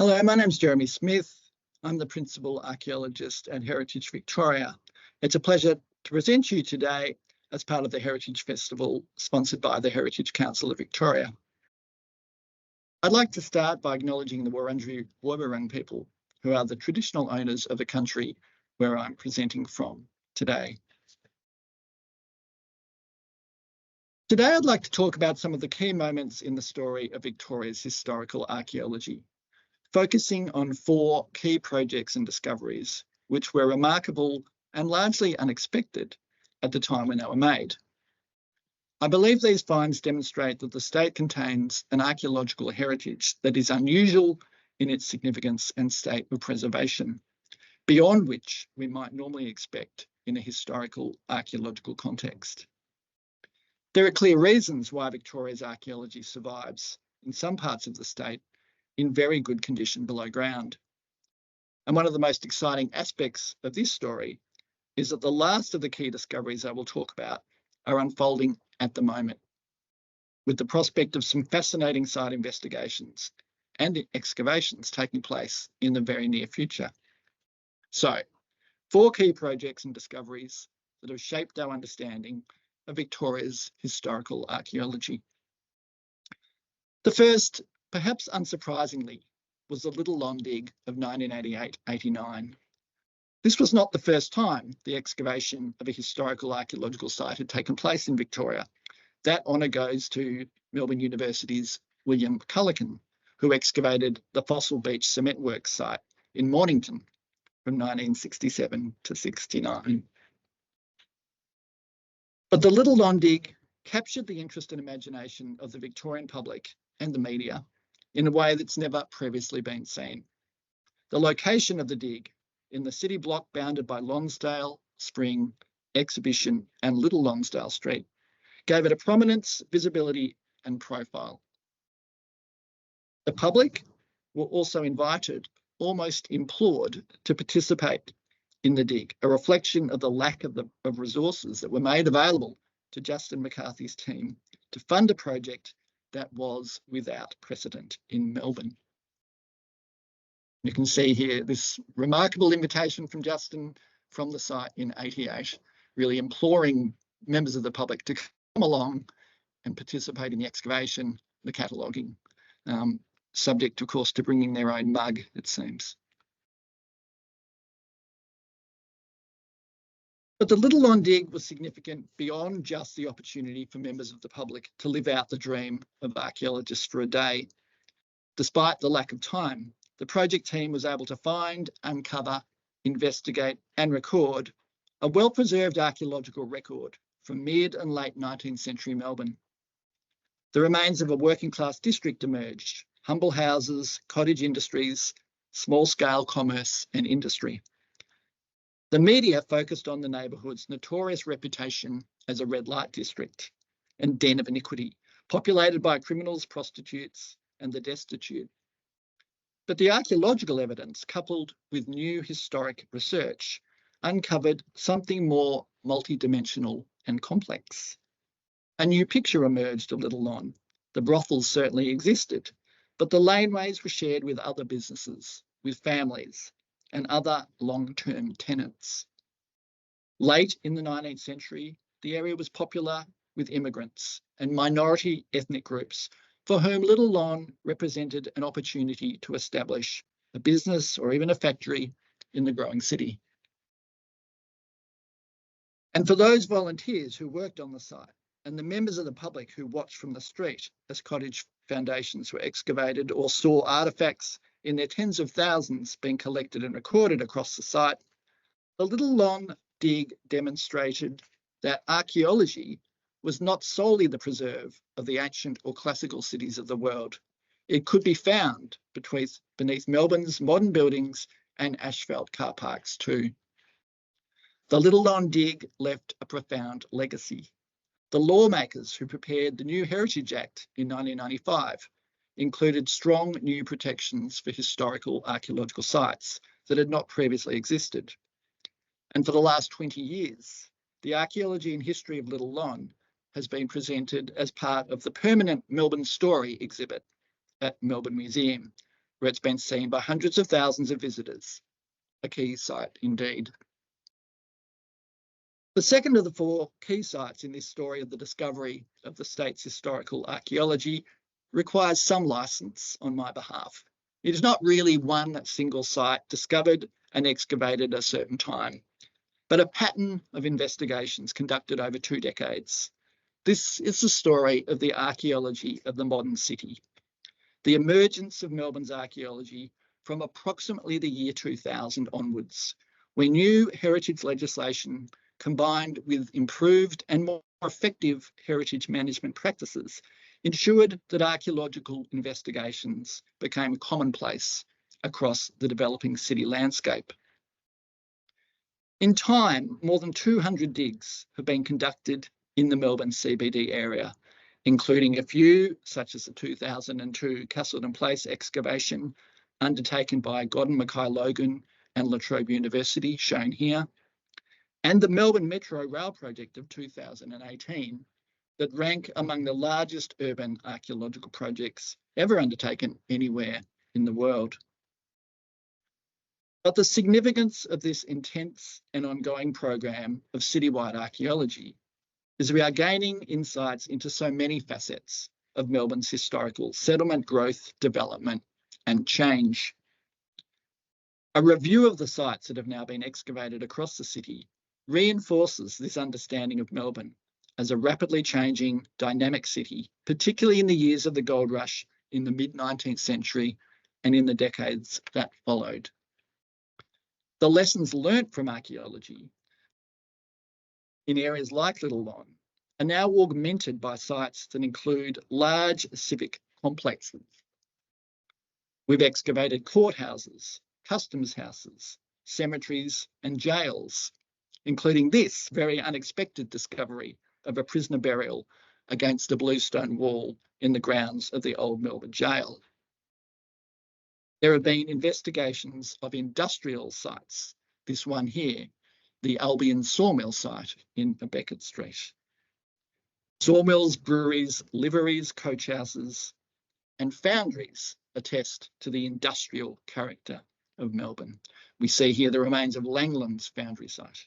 Hello, my name's Jeremy Smith. I'm the Principal Archaeologist at Heritage Victoria. It's a pleasure to present to you today as part of the Heritage Festival sponsored by the Heritage Council of Victoria. I'd like to start by acknowledging the Wurundjeri people, who are the traditional owners of the country where I'm presenting from today. Today, I'd like to talk about some of the key moments in the story of Victoria's historical archaeology, focusing on 4 key projects and discoveries, which were remarkable and largely unexpected at the time when they were made. I believe these finds demonstrate that the state contains an archaeological heritage that is unusual in its significance and state of preservation, beyond which we might normally expect in a historical archaeological context. There are clear reasons why Victoria's archaeology survives in some parts of the state in very good condition below ground. And one of the most exciting aspects of this story is that the last of the key discoveries I will talk about are unfolding at the moment, with the prospect of some fascinating site investigations and excavations taking place in the very near future. So, 4 key projects and discoveries that have shaped our understanding of Victoria's historical archaeology. The first, perhaps unsurprisingly, was the Little Lon dig of 1988-89. This was not the first time the excavation of a historical archaeological site had taken place in Victoria. That honour goes to Melbourne University's William Cullican, who excavated the Fossil Beach Cement Works site in Mornington from 1967 to 69. But the Little Lon dig captured the interest and imagination of the Victorian public and the media in a way that's never previously been seen. The location of the dig, in the city block bounded by Lonsdale, Spring, Exhibition and Little Lonsdale Street, gave it a prominence, visibility and profile. The public were also invited, almost implored, to participate in the dig, a reflection of the lack of resources that were made available to Justin McCarthy's team to fund a project that was without precedent in Melbourne. You can see here this remarkable invitation from Justin from the site in '88, really imploring members of the public to come along and participate in the excavation, the cataloguing, subject, of course, to bringing their own mug, it seems. But the Little Lon dig was significant beyond just the opportunity for members of the public to live out the dream of archaeologists for a day. Despite the lack of time, the project team was able to find, uncover, investigate and record a well-preserved archaeological record from mid and late 19th century Melbourne. The remains of a working-class district emerged: humble houses, cottage industries, small-scale commerce and industry. The media focused on the neighbourhood's notorious reputation as a red light district and den of iniquity, populated by criminals, prostitutes and the destitute. But the archaeological evidence, coupled with new historic research, uncovered something more multidimensional and complex. A new picture emerged of Little Lon. The brothels certainly existed, but the laneways were shared with other businesses, with families and other long-term tenants. Late in the 19th century, the area was popular with immigrants and minority ethnic groups for whom Little Lon represented an opportunity to establish a business or even a factory in the growing city. And for those volunteers who worked on the site and the members of the public who watched from the street as cottage foundations were excavated or saw artefacts in their tens of thousands being collected and recorded across the site, the Little Lon dig demonstrated that archaeology was not solely the preserve of the ancient or classical cities of the world. It could be found beneath Melbourne's modern buildings and asphalt car parks too. The Little Lon dig left a profound legacy. The lawmakers who prepared the new Heritage Act in 1995 included strong new protections for historical archaeological sites that had not previously existed. And for the last 20 years, the archaeology and history of Little Lon has been presented as part of the permanent Melbourne Story exhibit at Melbourne Museum, where it's been seen by hundreds of thousands of visitors. A key site indeed. The second of the four key sites in this story of the discovery of the state's historical archaeology requires some licence on my behalf. It is not really one single site discovered and excavated at a certain time, but a pattern of investigations conducted over 2 decades. This is the story of the archaeology of the modern city, the emergence of Melbourne's archaeology from approximately the year 2000 onwards, when new heritage legislation combined with improved and more effective heritage management practices ensured that archaeological investigations became commonplace across the developing city landscape. In time, more than 200 digs have been conducted in the Melbourne CBD area, including a few, such as the 2002 Castleton Place excavation undertaken by Godden Mackay Logan and La Trobe University, shown here, and the Melbourne Metro Rail project of 2018 that rank among the largest urban archaeological projects ever undertaken anywhere in the world. But the significance of this intense and ongoing program of citywide archaeology is we are gaining insights into so many facets of Melbourne's historical settlement growth, development, and change. A review of the sites that have now been excavated across the city reinforces this understanding of Melbourne as a rapidly changing, dynamic city, particularly in the years of the gold rush in the mid-19th century and in the decades that followed. The lessons learnt from archaeology in areas like Little Lon are now augmented by sites that include large civic complexes. We've excavated courthouses, customs houses, cemeteries, and jails, including this very unexpected discovery of a prisoner burial against a bluestone wall in the grounds of the old Melbourne jail. There have been investigations of industrial sites, this one here, the Albion sawmill site in Beckett Street. Sawmills, breweries, liveries, coach houses, and foundries attest to the industrial character of Melbourne. We see here the remains of Langland's foundry site.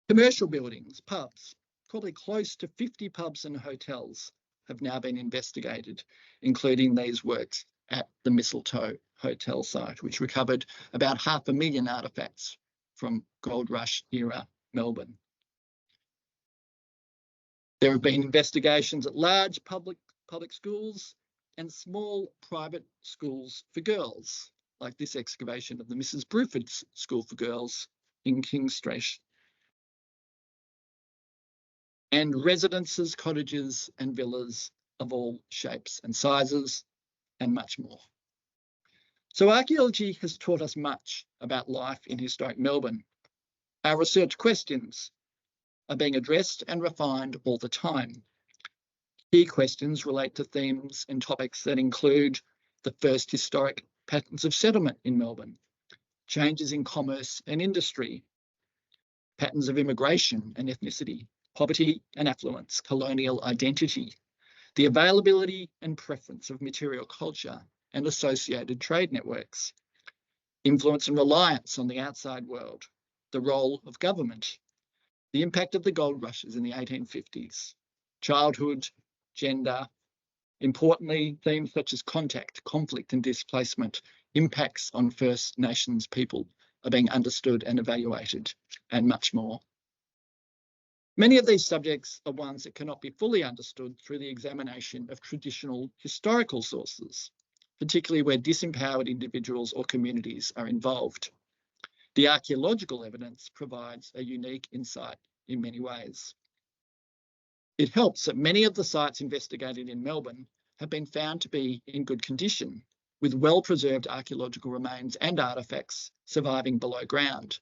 Commercial buildings, pubs, probably close to 50 pubs and hotels have now been investigated, including these works at the Mistletoe Hotel site, which recovered about 500,000 artefacts from Gold Rush era Melbourne. There have been investigations at large public schools and small private schools for girls, like this excavation of the Mrs. Bruford's School for Girls in King Street. And residences, cottages and villas of all shapes and sizes, and much more. So archaeology has taught us much about life in historic Melbourne. Our research questions are being addressed and refined all the time. Key questions relate to themes and topics that include the first historic patterns of settlement in Melbourne, changes in commerce and industry, patterns of immigration and ethnicity, poverty and affluence, colonial identity, the availability and preference of material culture and associated trade networks, influence and reliance on the outside world, the role of government, the impact of the gold rushes in the 1850s, childhood, gender, importantly, themes such as contact, conflict and displacement, impacts on First Nations people are being understood and evaluated, and much more. Many of these subjects are ones that cannot be fully understood through the examination of traditional historical sources, particularly where disempowered individuals or communities are involved. The archaeological evidence provides a unique insight in many ways. It helps that many of the sites investigated in Melbourne have been found to be in good condition, with well-preserved archaeological remains and artefacts surviving below ground.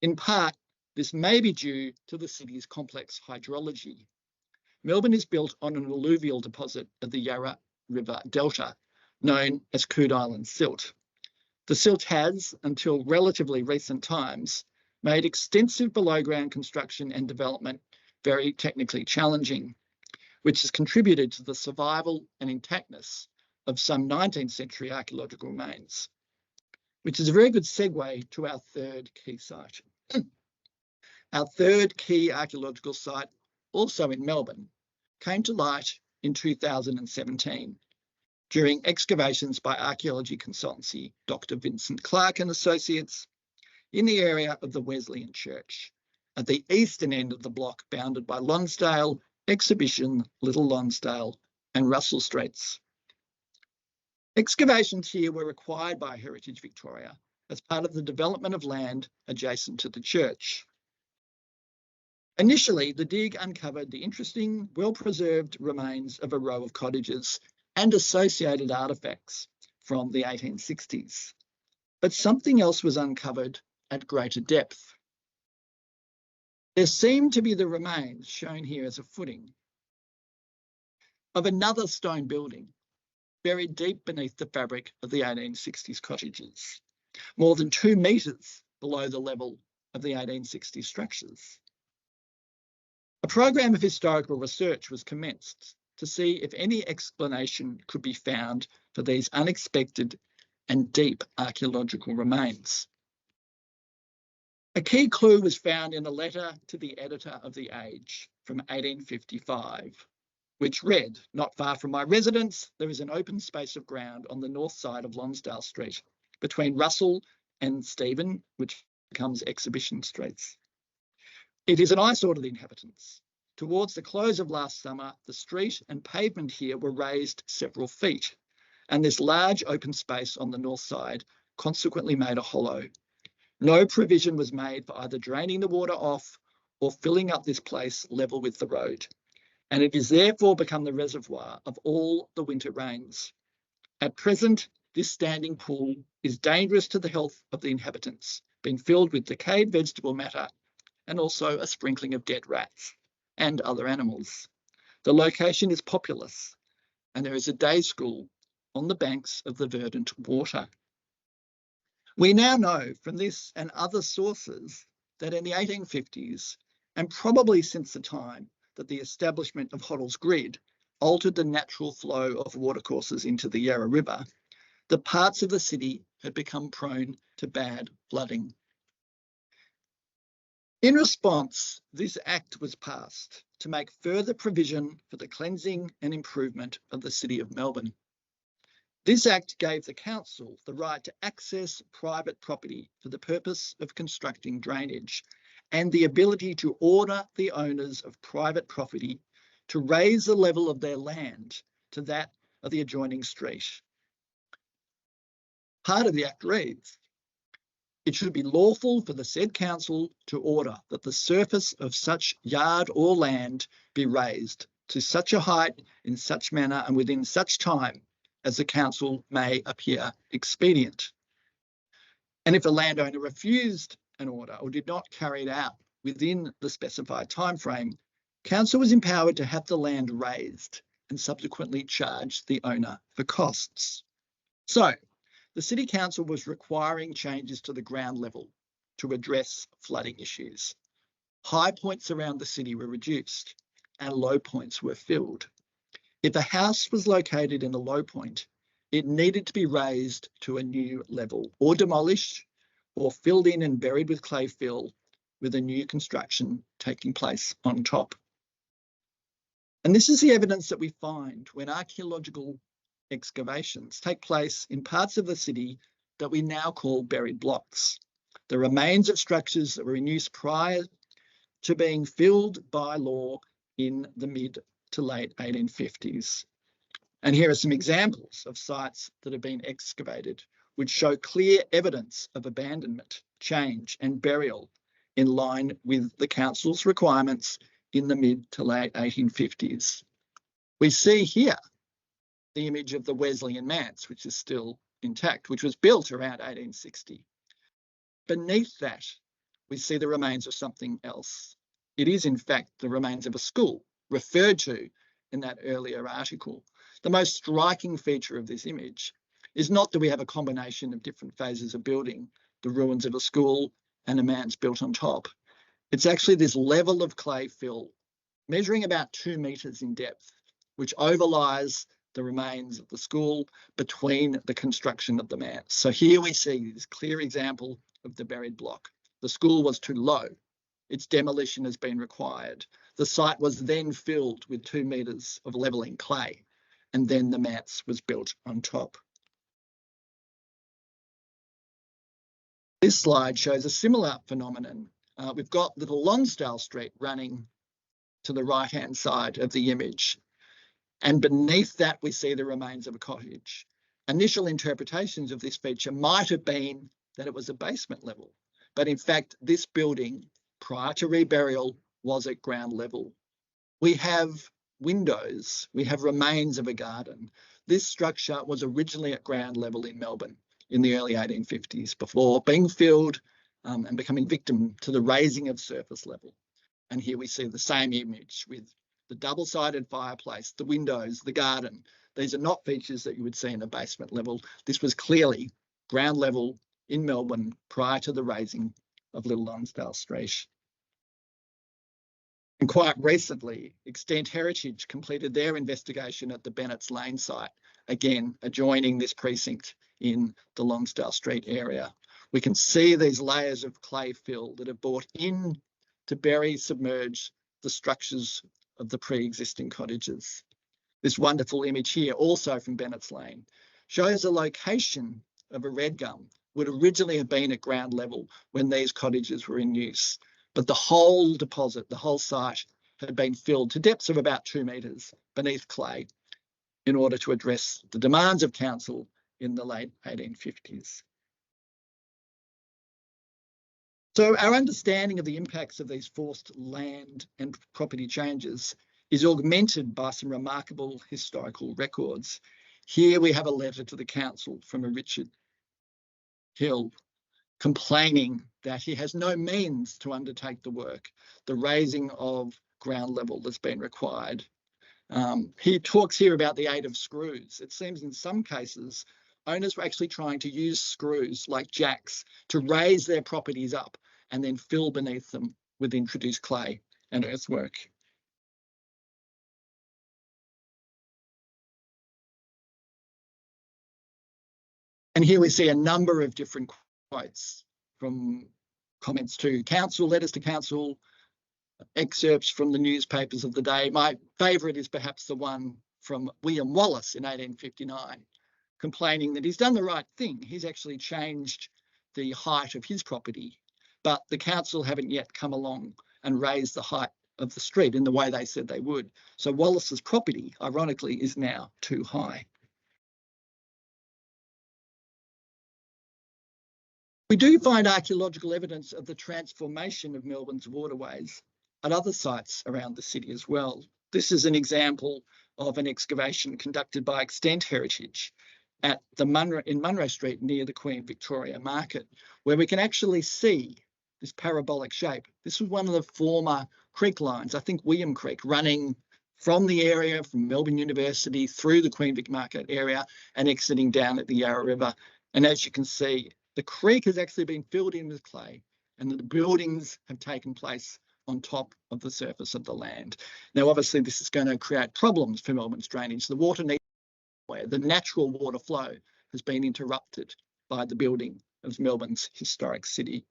In part, this may be due to the city's complex hydrology. Melbourne is built on an alluvial deposit of the Yarra River Delta, known as Coode Island silt. The silt has, until relatively recent times, made extensive below-ground construction and development very technically challenging. which has contributed to the survival and intactness of some 19th century archaeological remains, which is a very good segue to our third key site. Our third key archaeological site, also in Melbourne, came to light in 2017 during excavations by archaeology consultancy Dr. Vincent Clark and Associates in the area of the Wesleyan Church at the eastern end of the block bounded by Lonsdale, Exhibition, Little Lonsdale and Russell Streets. Excavations here were required by Heritage Victoria as part of the development of land adjacent to the church. Initially, the dig uncovered the interesting, well-preserved remains of a row of cottages and associated artefacts from the 1860s. But something else was uncovered at greater depth. There seemed to be the remains, shown here as a footing, of another stone building buried deep beneath the fabric of the 1860s cottages, more than 2 metres below the level of the 1860s structures. A program of historical research was commenced to see if any explanation could be found for these unexpected and deep archaeological remains. A key clue was found in a letter to the editor of The Age from 1855, which read, "Not far from my residence, there is an open space of ground on the north side of Lonsdale Street, between Russell and Stephen, which becomes Exhibition Streets. It is an eyesore to the inhabitants. Towards the close of last summer, the street and pavement here were raised several feet, and this large open space on the north side consequently made a hollow. No provision was made for either draining the water off or filling up this place level with the road, and it is therefore become the reservoir of all the winter rains. At present, this standing pool is dangerous to the health of the inhabitants, being filled with decayed vegetable matter and also a sprinkling of dead rats and other animals. The location is populous, and there is a day school on the banks of the verdant water." We now know from this and other sources that in the 1850s, and probably since the time that the establishment of Hoddle's Grid altered the natural flow of watercourses into the Yarra River, the parts of the city had become prone to bad flooding. In response, this Act was passed to make further provision for the cleansing and improvement of the City of Melbourne. This Act gave the Council the right to access private property for the purpose of constructing drainage and the ability to order the owners of private property to raise the level of their land to that of the adjoining street. Part of the Act reads, "It should be lawful for the said council to order that the surface of such yard or land be raised to such a height in such manner and within such time as the council may appear expedient. And if a landowner refused an order or did not carry it out within the specified timeframe, council was empowered to have the land raised and subsequently charge the owner for costs." So, the City Council was requiring changes to the ground level to address flooding issues. High points around the city were reduced and low points were filled. If a house was located in a low point, it needed to be raised to a new level or demolished or filled in and buried with clay fill with a new construction taking place on top. And this is the evidence that we find when archaeological excavations take place in parts of the city that we now call buried blocks, the remains of structures that were in use prior to being filled by law in the mid to late 1850s. And here are some examples of sites that have been excavated, which show clear evidence of abandonment, change and burial in line with the council's requirements in the mid to late 1850s. We see here the image of the Wesleyan Manse, which is still intact, which was built around 1860. Beneath that, we see the remains of something else. It is, in fact, the remains of a school referred to in that earlier article. The most striking feature of this image is not that we have a combination of different phases of building, the ruins of a school and a manse built on top. It's actually this level of clay fill measuring about 2 metres in depth, which overlies the remains of the school between the construction of the manse. So here we see this clear example of the buried block. The school was too low. Its demolition has been required. The site was then filled with 2 metres of levelling clay, and then the manse was built on top. This slide shows a similar phenomenon. We've got Little Lonsdale Street running to the right-hand side of the image. And beneath that, we see the remains of a cottage. Initial interpretations of this feature might have been that it was a basement level. But in fact, this building, prior to reburial, was at ground level. We have windows. We have remains of a garden. This structure was originally at ground level in Melbourne in the early 1850s before being filled and becoming victim to the raising of surface level. And here we see the same image with the double-sided fireplace, the windows, the garden. These are not features that you would see in a basement level. This was clearly ground level in Melbourne prior to the raising of Little Lonsdale Street. And quite recently, Extent Heritage completed their investigation at the Bennett's Lane site, again adjoining this precinct in the Lonsdale Street area. We can see these layers of clay fill that have brought in to bury, submerge the structures of the pre-existing cottages. This wonderful image here, also from Bennett's Lane, shows a location of a red gum would originally have been at ground level when these cottages were in use. But the whole deposit, the whole site, had been filled to depths of about 2 metres beneath clay in order to address the demands of council in the late 1850s. So our understanding of the impacts of these forced land and property changes is augmented by some remarkable historical records. Here we have a letter to the council from a Richard Hill complaining that he has no means to undertake the work, the raising of ground level that's been required. He talks here about the aid of screws. It seems in some cases, owners were actually trying to use screws like jacks to raise their properties up and then fill beneath them with introduced clay and earthwork. And here we see a number of different quotes from comments to council, letters to council, excerpts from the newspapers of the day. My favourite is perhaps the one from William Wallace in 1859, complaining that he's done the right thing. He's actually changed the height of his property, but the council haven't yet come along and raised the height of the street in the way they said they would. So Wallace's property, ironically, is now too high. We do find archaeological evidence of the transformation of Melbourne's waterways at other sites around the city as well. This is an example of an excavation conducted by Extent Heritage at in Munro Street near the Queen Victoria Market, where we can actually see this parabolic shape. This was one of the former creek lines, I think William Creek, running from the area, from Melbourne University through the Queen Vic Market area and exiting down at the Yarra River. And as you can see, the creek has actually been filled in with clay and the buildings have taken place on top of the surface of the land. Now, obviously, this is going to create problems for Melbourne's drainage. The water needs where the natural water flow has been interrupted by the building of Melbourne's historic city.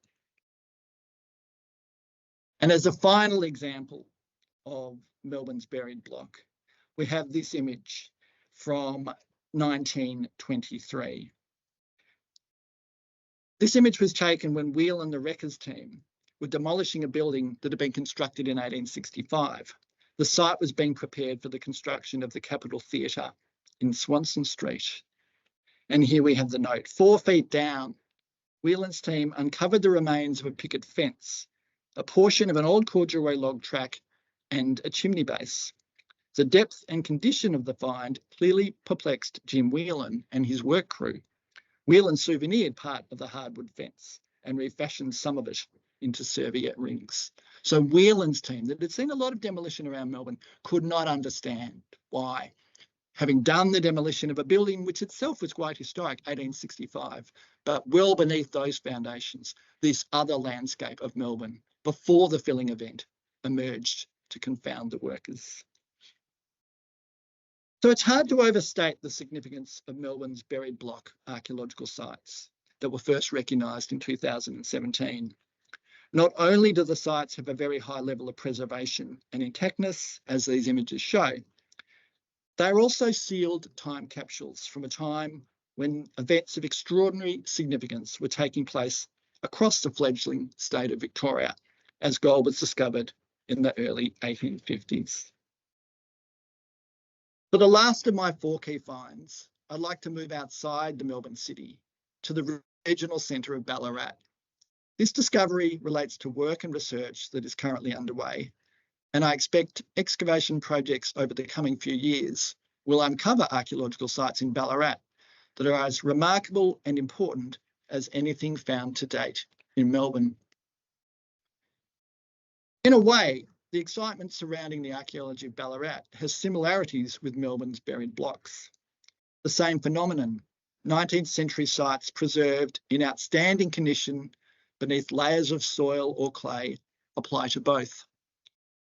And as a final example of Melbourne's buried block, we have this image from 1923. This image was taken when Wheel and the Wreckers team were demolishing a building that had been constructed in 1865. The site was being prepared for the construction of the Capitol Theatre in Swanston Street. And here we have the note. 4 feet down, Whelan's team uncovered the remains of a picket fence, a portion of an old corduroy log track, and a chimney base. The depth and condition of the find clearly perplexed Jim Whelan and his work crew. Whelan souvenired part of the hardwood fence and refashioned some of it into serviette rings. So Whelan's team, that had seen a lot of demolition around Melbourne, could not understand why, having done the demolition of a building which itself was quite historic, 1865, but well beneath those foundations, this other landscape of Melbourne before the filling event emerged to confound the workers. So it's hard to overstate the significance of Melbourne's buried block archaeological sites that were first recognised in 2017. Not only do the sites have a very high level of preservation and intactness, as these images show, they are also sealed time capsules from a time when events of extraordinary significance were taking place across the fledgling state of Victoria, as gold was discovered in the early 1850s. For the last of my 4 key finds, I'd like to move outside the Melbourne city to the regional centre of Ballarat. This discovery relates to work and research that is currently underway, and I expect excavation projects over the coming few years will uncover archaeological sites in Ballarat that are as remarkable and important as anything found to date in Melbourne. In a way, the excitement surrounding the archaeology of Ballarat has similarities with Melbourne's buried blocks. The same phenomenon, 19th century sites preserved in outstanding condition beneath layers of soil or clay, apply to both.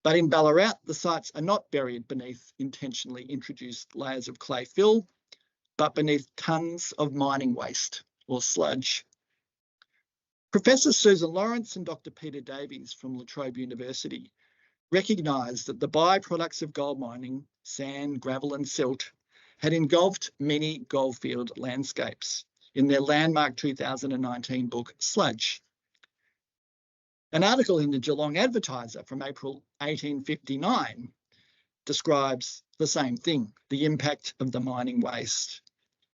But in Ballarat, the sites are not buried beneath intentionally introduced layers of clay fill, but beneath tons of mining waste or sludge. Professor Susan Lawrence and Dr. Peter Davies from La Trobe University recognised that the byproducts of gold mining, sand, gravel and silt, had engulfed many goldfield landscapes in their landmark 2019 book, Sludge. An article in the Geelong Advertiser from April 1859 describes the same thing, the impact of the mining waste.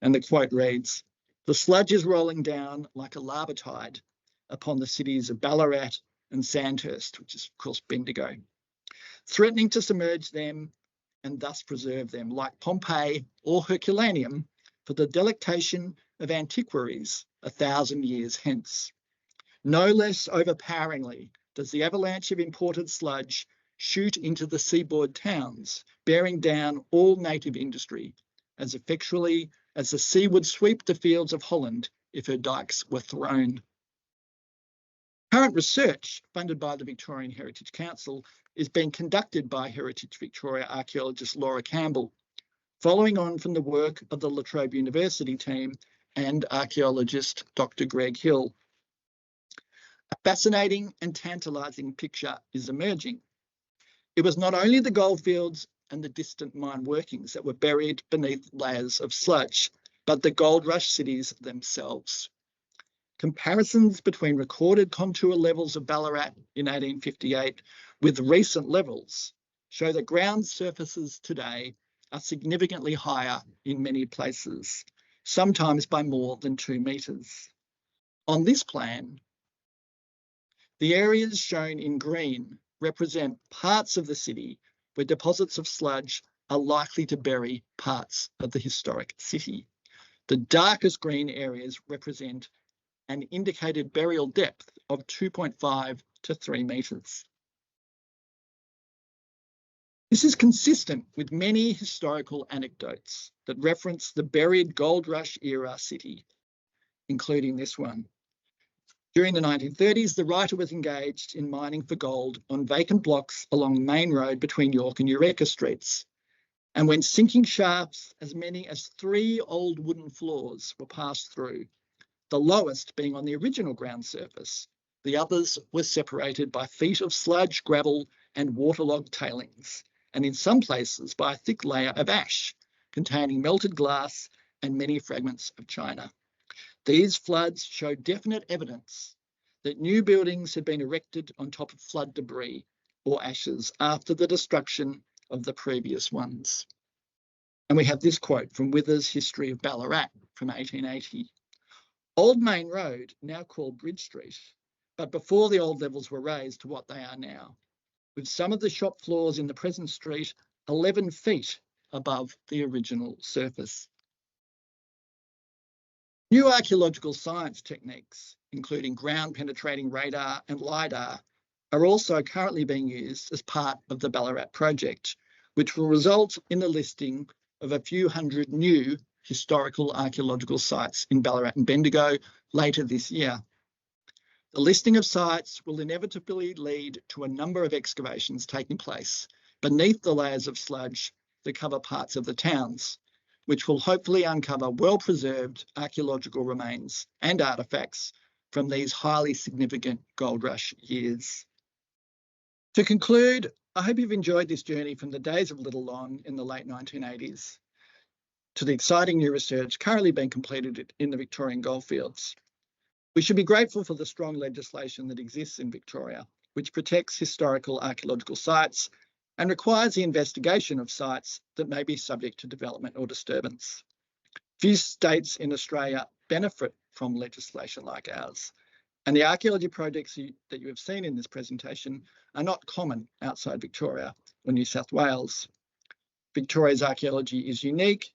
And the quote reads, "The sludge is rolling down like a lava tide upon the cities of Ballarat and Sandhurst," which is of course Bendigo, "threatening to submerge them and thus preserve them, like Pompeii or Herculaneum, for the delectation of antiquaries 1,000 years hence. No less overpoweringly does the avalanche of imported sludge shoot into the seaboard towns, bearing down all native industry as effectually as the sea would sweep the fields of Holland if her dykes were thrown." Current research, funded by the Victorian Heritage Council, is being conducted by Heritage Victoria archaeologist Laura Campbell, following on from the work of the La Trobe University team and archaeologist Dr. Greg Hill. A fascinating and tantalising picture is emerging. It was not only the goldfields and the distant mine workings that were buried beneath layers of sludge, but the Goldrush cities themselves. Comparisons between recorded contour levels of Ballarat in 1858 with recent levels show that ground surfaces today are significantly higher in many places, sometimes by more than 2 metres. On this plan, the areas shown in green represent parts of the city where deposits of sludge are likely to bury parts of the historic city. The darkest green areas represent an indicated burial depth of 2.5 to 3 metres. This is consistent with many historical anecdotes that reference the buried Gold Rush era city, including this one. During the 1930s, the writer was engaged in mining for gold on vacant blocks along Main Road between York and Eureka Streets. And when sinking shafts, as many as 3 old wooden floors were passed through, the lowest being on the original ground surface, the others were separated by feet of sludge, gravel and waterlogged tailings, and in some places by a thick layer of ash containing melted glass and many fragments of china. These floods show definite evidence that new buildings had been erected on top of flood debris or ashes after the destruction of the previous ones. And we have this quote from Wither's History of Ballarat from 1880. "Old Main Road, now called Bridge Street, but before the old levels were raised to what they are now, with some of the shop floors in the present street 11 feet above the original surface." New archaeological science techniques, including ground-penetrating radar and LiDAR, are also currently being used as part of the Ballarat project, which will result in the listing of a few hundred new historical archaeological sites in Ballarat and Bendigo later this year. The listing of sites will inevitably lead to a number of excavations taking place beneath the layers of sludge that cover parts of the towns, which will hopefully uncover well-preserved archaeological remains and artefacts from these highly significant gold rush years. To conclude, I hope you've enjoyed this journey from the days of Little Lon in the late 1980s to the exciting new research currently being completed in the Victorian goldfields. We should be grateful for the strong legislation that exists in Victoria, which protects historical archaeological sites and requires the investigation of sites that may be subject to development or disturbance. Few states in Australia benefit from legislation like ours, and the archaeology projects that you have seen in this presentation are not common outside Victoria or New South Wales. Victoria's archaeology is unique,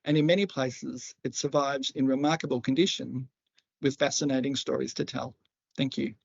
and in many places it survives in remarkable condition with fascinating stories to tell. Thank you.